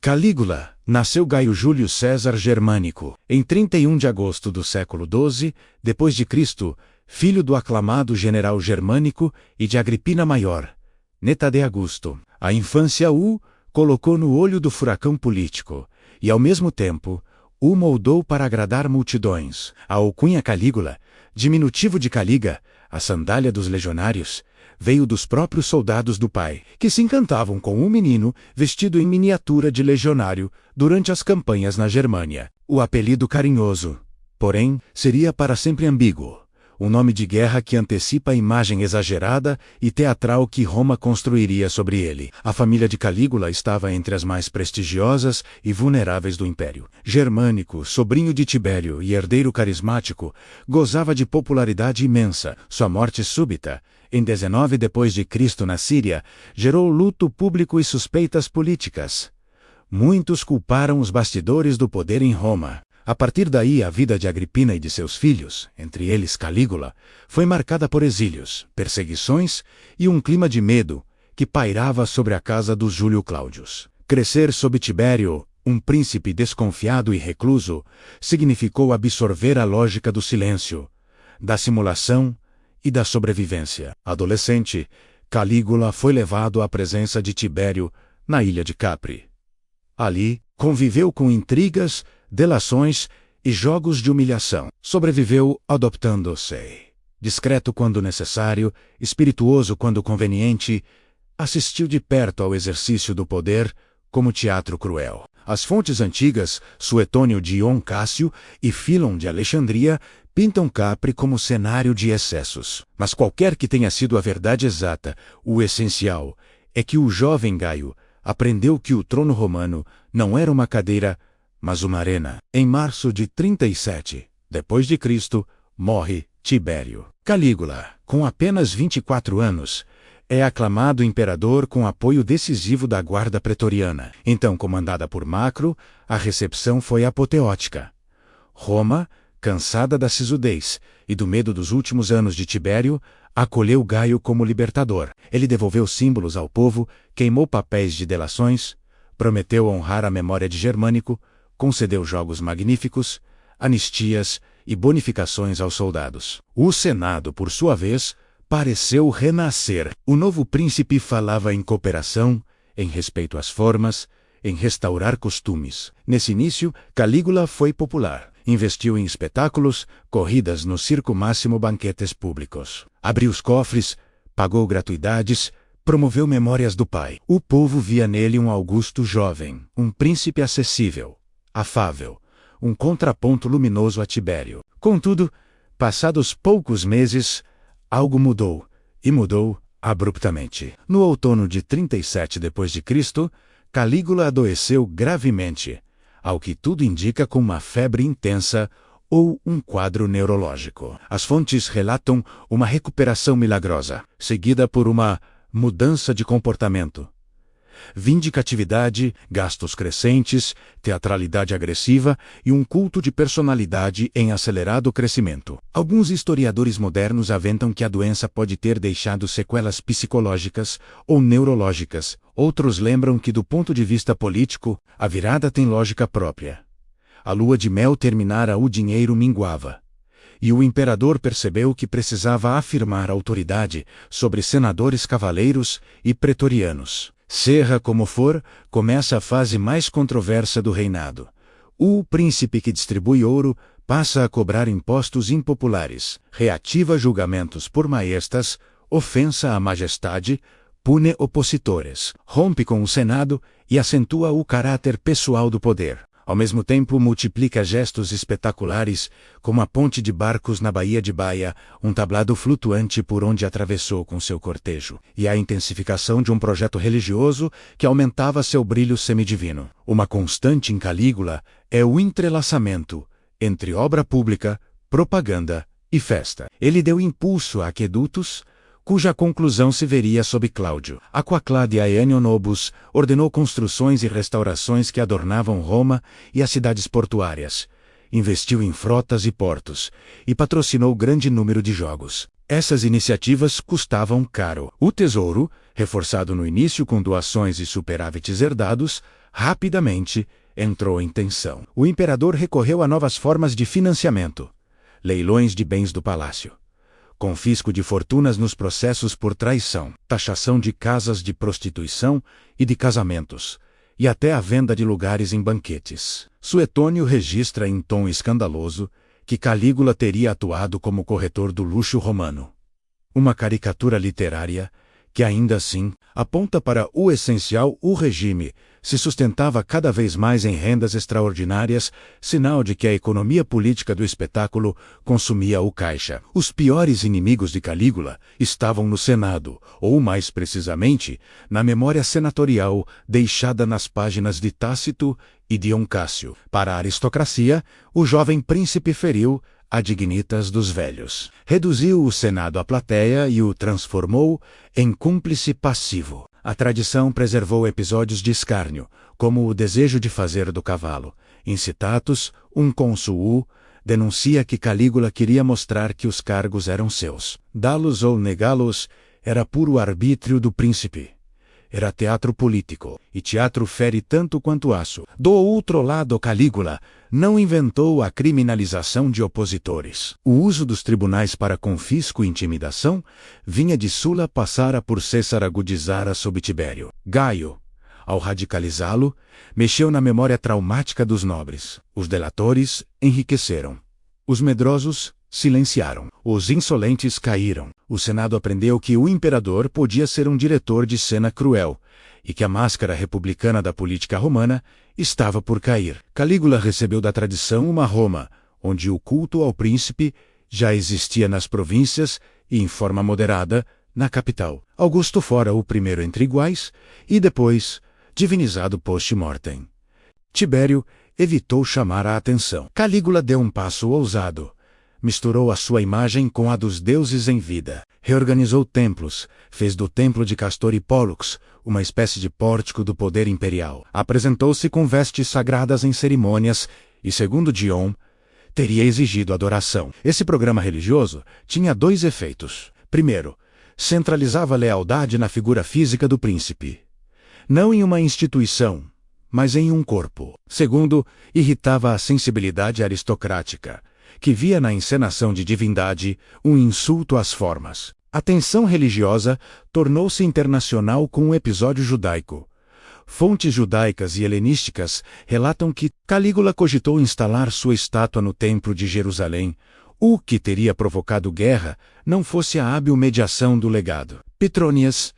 Calígula, nasceu Gaio Júlio César Germânico, em 31 de agosto do século XII, depois de Cristo, filho do aclamado general Germânico e de Agripina Maior, neta de Augusto. A infância o colocou no olho do furacão político, e ao mesmo tempo, o moldou para agradar multidões. A alcunha Calígula, diminutivo de Caliga, a sandália dos legionários, veio dos próprios soldados do pai, que se encantavam com um menino vestido em miniatura de legionário durante as campanhas na Germânia. O apelido carinhoso, porém, seria para sempre ambíguo. Um nome de guerra que antecipa a imagem exagerada e teatral que Roma construiria sobre ele. A família de Calígula estava entre as mais prestigiosas e vulneráveis do Império. Germânico, sobrinho de Tibério e herdeiro carismático, gozava de popularidade imensa. Sua morte súbita, em 19 depois de Cristo na Síria, gerou luto público e suspeitas políticas. Muitos culparam os bastidores do poder em Roma. A partir daí, a vida de Agripina e de seus filhos, entre eles Calígula, foi marcada por exílios, perseguições e um clima de medo que pairava sobre a casa dos Júlio Cláudios. Crescer sob Tibério, um príncipe desconfiado e recluso, significou absorver a lógica do silêncio, da simulação e da sobrevivência. Adolescente, Calígula foi levado à presença de Tibério na ilha de Capri. Ali, conviveu com intrigas, delações e jogos de humilhação. Sobreviveu adoptando-se. Discreto quando necessário, espirituoso quando conveniente, assistiu de perto ao exercício do poder como teatro cruel. As fontes antigas, Suetônio de Ion Cássio e Filon de Alexandria, pintam Capri como cenário de excessos. Mas qualquer que tenha sido a verdade exata, o essencial é que o jovem Gaio aprendeu que o trono romano não era uma cadeira, mas uma arena. Em março de 37, depois de Cristo, morre Tibério. Calígula, com apenas 24 anos, é aclamado imperador com apoio decisivo da guarda pretoriana. Então comandada por Macro, a recepção foi apoteótica. Roma, cansada da sisudez e do medo dos últimos anos de Tibério, acolheu Gaio como libertador. Ele devolveu símbolos ao povo, queimou papéis de delações, prometeu honrar a memória de Germânico, concedeu jogos magníficos, anistias e bonificações aos soldados. O Senado, por sua vez, pareceu renascer. O novo príncipe falava em cooperação, em respeito às formas, em restaurar costumes. Nesse início, Calígula foi popular. Investiu em espetáculos, corridas no circo máximo, banquetes públicos. Abriu os cofres, pagou gratuidades, promoveu memórias do pai. O povo via nele um Augusto jovem, um príncipe acessível, afável, um contraponto luminoso a Tibério. Contudo, passados poucos meses, algo mudou, e mudou abruptamente. No outono de 37 d.C., Calígula adoeceu gravemente, ao que tudo indica com uma febre intensa ou um quadro neurológico. As fontes relatam uma recuperação milagrosa, seguida por uma mudança de comportamento. Vindicatividade, gastos crescentes, teatralidade agressiva e um culto de personalidade em acelerado crescimento. Alguns historiadores modernos aventam que a doença pode ter deixado sequelas psicológicas ou neurológicas. Outros lembram que, do ponto de vista político, a virada tem lógica própria. A lua de mel terminara, o dinheiro minguava. E o imperador percebeu que precisava afirmar autoridade sobre senadores cavaleiros e pretorianos. Seja como for, começa a fase mais controversa do reinado. O príncipe que distribui ouro passa a cobrar impostos impopulares, reativa julgamentos por maestas, ofensa à majestade, pune opositores, rompe com o Senado e acentua o caráter pessoal do poder. Ao mesmo tempo, multiplica gestos espetaculares, como a ponte de barcos na Baía de Baia, um tablado flutuante por onde atravessou com seu cortejo, e a intensificação de um projeto religioso que aumentava seu brilho semidivino. Uma constante em Calígula é o entrelaçamento entre obra pública, propaganda e festa. Ele deu impulso a aquedutos, cuja conclusão se veria sob Cláudio. Aquaclade Aeanio Nobus ordenou construções e restaurações que adornavam Roma e as cidades portuárias. Investiu em frotas e portos, e patrocinou grande número de jogos. Essas iniciativas custavam caro. O tesouro, reforçado no início com doações e superávites herdados, rapidamente entrou em tensão. O imperador recorreu a novas formas de financiamento, leilões de bens do palácio, confisco de fortunas nos processos por traição, taxação de casas de prostituição e de casamentos, e até a venda de lugares em banquetes. Suetônio registra em tom escandaloso que Calígula teria atuado como corretor do luxo romano. Uma caricatura literária que, ainda assim, aponta para o essencial: o regime se sustentava cada vez mais em rendas extraordinárias, sinal de que a economia política do espetáculo consumia o caixa. Os piores inimigos de Calígula estavam no Senado, ou mais precisamente, na memória senatorial deixada nas páginas de Tácito e Dion Cássio. Para a aristocracia, o jovem príncipe feriu a dignitas dos velhos. Reduziu o Senado à plateia e o transformou em cúmplice passivo. A tradição preservou episódios de escárnio, como o desejo de fazer do cavalo. Em Citatus, um cônsul denuncia que Calígula queria mostrar que os cargos eram seus. Dá-los ou negá-los era puro arbítrio do príncipe. Era teatro político, e teatro fere tanto quanto aço. Do outro lado, Calígula não inventou a criminalização de opositores. O uso dos tribunais para confisco e intimidação vinha de Sula, passara por César, agudizara sob Tibério. Gaio, ao radicalizá-lo, mexeu na memória traumática dos nobres. Os delatores enriqueceram. Os medrosos silenciaram. Os insolentes caíram. O Senado aprendeu que o imperador podia ser um diretor de cena cruel, e que a máscara republicana da política romana estava por cair. Calígula recebeu da tradição uma Roma, onde o culto ao príncipe já existia nas províncias e, em forma moderada, na capital. Augusto fora o primeiro entre iguais, e depois, divinizado post-mortem. Tibério evitou chamar a atenção. Calígula deu um passo ousado. Misturou a sua imagem com a dos deuses em vida. Reorganizou templos, fez do templo de Castor e Pólux uma espécie de pórtico do poder imperial. Apresentou-se com vestes sagradas em cerimônias e, segundo Dion, teria exigido adoração. Esse programa religioso tinha dois efeitos. Primeiro, centralizava a lealdade na figura física do príncipe, não em uma instituição, mas em um corpo. Segundo, irritava a sensibilidade aristocrática, que via na encenação de divindade um insulto às formas. A tensão religiosa tornou-se internacional com o episódio judaico. Fontes judaicas e helenísticas relatam que Calígula cogitou instalar sua estátua no Templo de Jerusalém, o que teria provocado guerra não fosse a hábil mediação do legado Petronias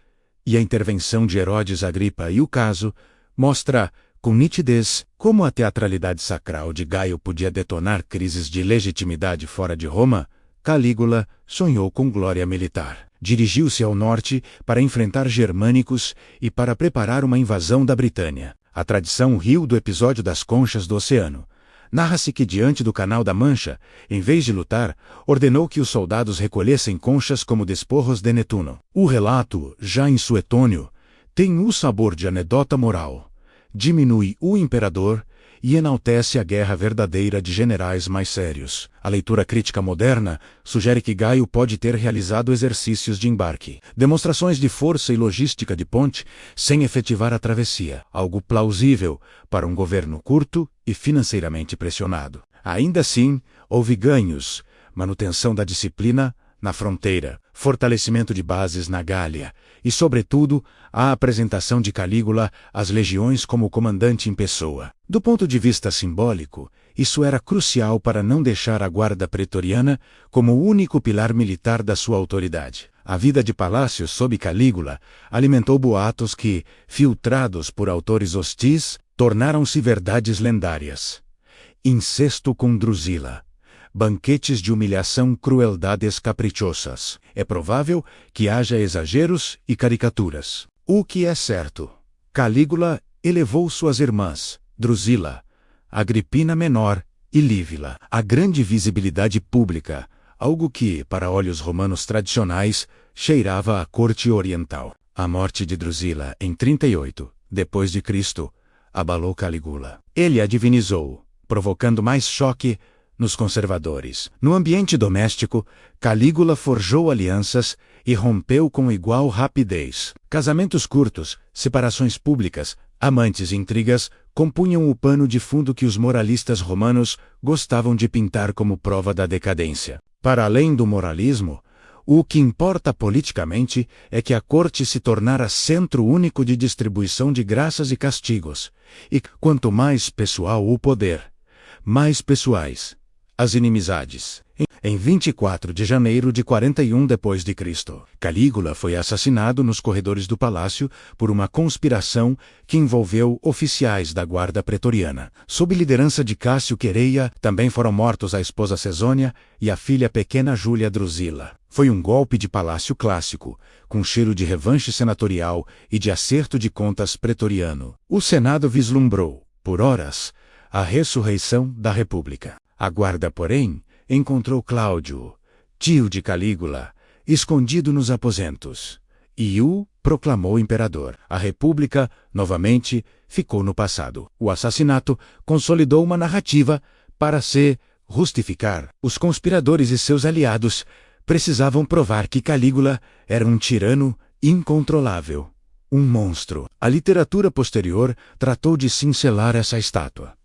e a intervenção de Herodes Agripa, e o caso mostra com nitidez como a teatralidade sacral de Gaio podia detonar crises de legitimidade fora de Roma. Calígula sonhou com glória militar. Dirigiu-se ao norte para enfrentar germânicos e para preparar uma invasão da Britânia. A tradição riu do episódio das conchas do oceano. Narra-se que, diante do Canal da Mancha, em vez de lutar, ordenou que os soldados recolhessem conchas como desporros de Netuno. O relato, já em Suetônio, tem o sabor de anedota moral. Diminui o imperador e enaltece a guerra verdadeira de generais mais sérios. A leitura crítica moderna sugere que Gaio pode ter realizado exercícios de embarque, demonstrações de força e logística de ponte, sem efetivar a travessia, algo plausível para um governo curto e financeiramente pressionado. Ainda assim, houve ganhos, manutenção da disciplina na fronteira, fortalecimento de bases na Gália e, sobretudo, a apresentação de Calígula às legiões como comandante em pessoa. Do ponto de vista simbólico, isso era crucial para não deixar a guarda pretoriana como o único pilar militar da sua autoridade. A vida de palácio sob Calígula alimentou boatos que, filtrados por autores hostis, tornaram-se verdades lendárias. Incesto com Drusila. Banquetes de humilhação, crueldades caprichosas. É provável que haja exageros e caricaturas. O que é certo? Calígula elevou suas irmãs, Drusila, Agripina Menor e Lívila, à grande visibilidade pública, algo que, para olhos romanos tradicionais, cheirava à corte oriental. A morte de Drusila, em 38, depois de Cristo, abalou Calígula. Ele a divinizou, provocando mais choque nos conservadores. No ambiente doméstico, Calígula forjou alianças e rompeu com igual rapidez. Casamentos curtos, separações públicas, Amantes e intrigas compunham o pano de fundo que os moralistas romanos gostavam de pintar como prova da decadência. Para além do moralismo, o que importa politicamente é que a corte se tornara centro único de distribuição de graças e castigos, e quanto mais pessoal o poder, mais pessoais as inimizades. Em 24 de janeiro de 41 d.C., Calígula foi assassinado nos corredores do palácio por uma conspiração que envolveu oficiais da guarda pretoriana. Sob liderança de Cássio Quereia, também foram mortos a esposa Cesônia e a filha pequena Júlia Drusila. Foi um golpe de palácio clássico, com cheiro de revanche senatorial e de acerto de contas pretoriano. O Senado vislumbrou, por horas, a ressurreição da República. A guarda, porém, encontrou Cláudio, tio de Calígula, escondido nos aposentos, e o proclamou imperador. A República, novamente, ficou no passado. O assassinato consolidou uma narrativa para se justificar. Os conspiradores e seus aliados precisavam provar que Calígula era um tirano incontrolável, um monstro. A literatura posterior tratou de cincelar essa estátua.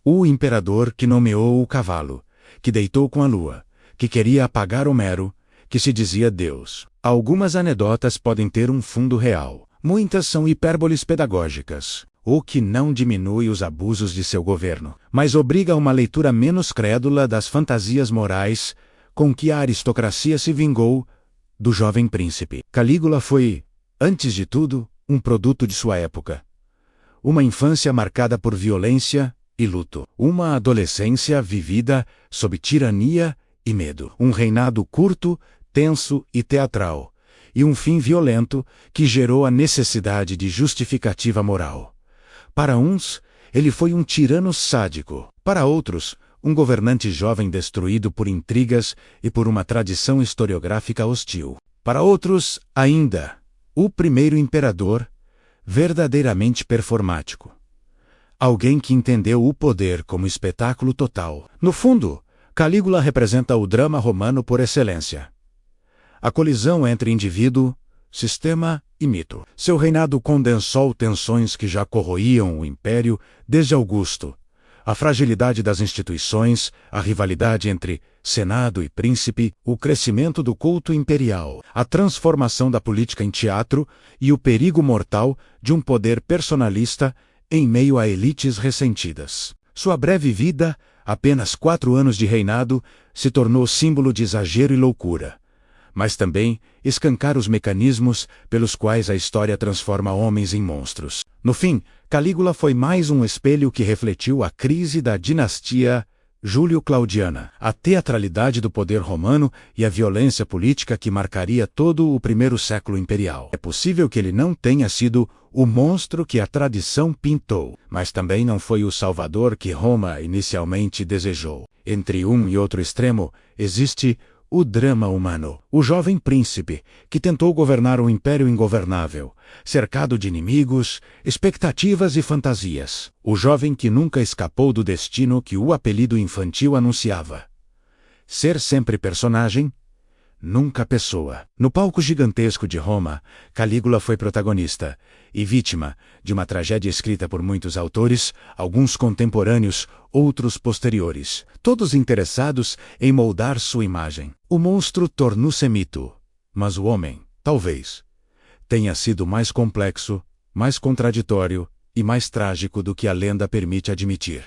O imperador que nomeou o cavalo, que deitou com a lua, que queria apagar Homero, que se dizia Deus. Algumas anedotas podem ter um fundo real. Muitas são hipérboles pedagógicas, o que não diminui os abusos de seu governo, mas obriga a uma leitura menos crédula das fantasias morais com que a aristocracia se vingou do jovem príncipe. Calígula foi, antes de tudo, um produto de sua época. Uma infância marcada por violência e luto. Uma adolescência vivida sob tirania e medo. Um reinado curto, tenso e teatral. E um fim violento que gerou a necessidade de justificativa moral. Para uns, ele foi um tirano sádico. Para outros, um governante jovem destruído por intrigas e por uma tradição historiográfica hostil. Para outros, ainda, o primeiro imperador, verdadeiramente performático. Alguém que entendeu o poder como espetáculo total. No fundo, Calígula representa o drama romano por excelência. A colisão entre indivíduo, sistema e mito. Seu reinado condensou tensões que já corroíam o império desde Augusto. A fragilidade das instituições, a rivalidade entre Senado e príncipe, o crescimento do culto imperial, a transformação da política em teatro e o perigo mortal de um poder personalista em meio a elites ressentidas. Sua breve vida, apenas 4 anos de reinado, se tornou símbolo de exagero e loucura, mas também escancara os mecanismos pelos quais a história transforma homens em monstros. No fim, Calígula foi mais um espelho que refletiu a crise da dinastia Júlio-Claudiana, a teatralidade do poder romano e a violência política que marcaria todo o primeiro século imperial. É possível que ele não tenha sido o monstro que a tradição pintou, mas também não foi o salvador que Roma inicialmente desejou. Entre um e outro extremo, existe o drama humano. O jovem príncipe, que tentou governar um império ingovernável, cercado de inimigos, expectativas e fantasias. O jovem que nunca escapou do destino que o apelido infantil anunciava. Ser sempre personagem, nunca pessoa. No palco gigantesco de Roma, Calígula foi protagonista e vítima de uma tragédia escrita por muitos autores, alguns contemporâneos, outros posteriores, todos interessados em moldar sua imagem. O monstro tornou-se mito, mas o homem, talvez, tenha sido mais complexo, mais contraditório e mais trágico do que a lenda permite admitir.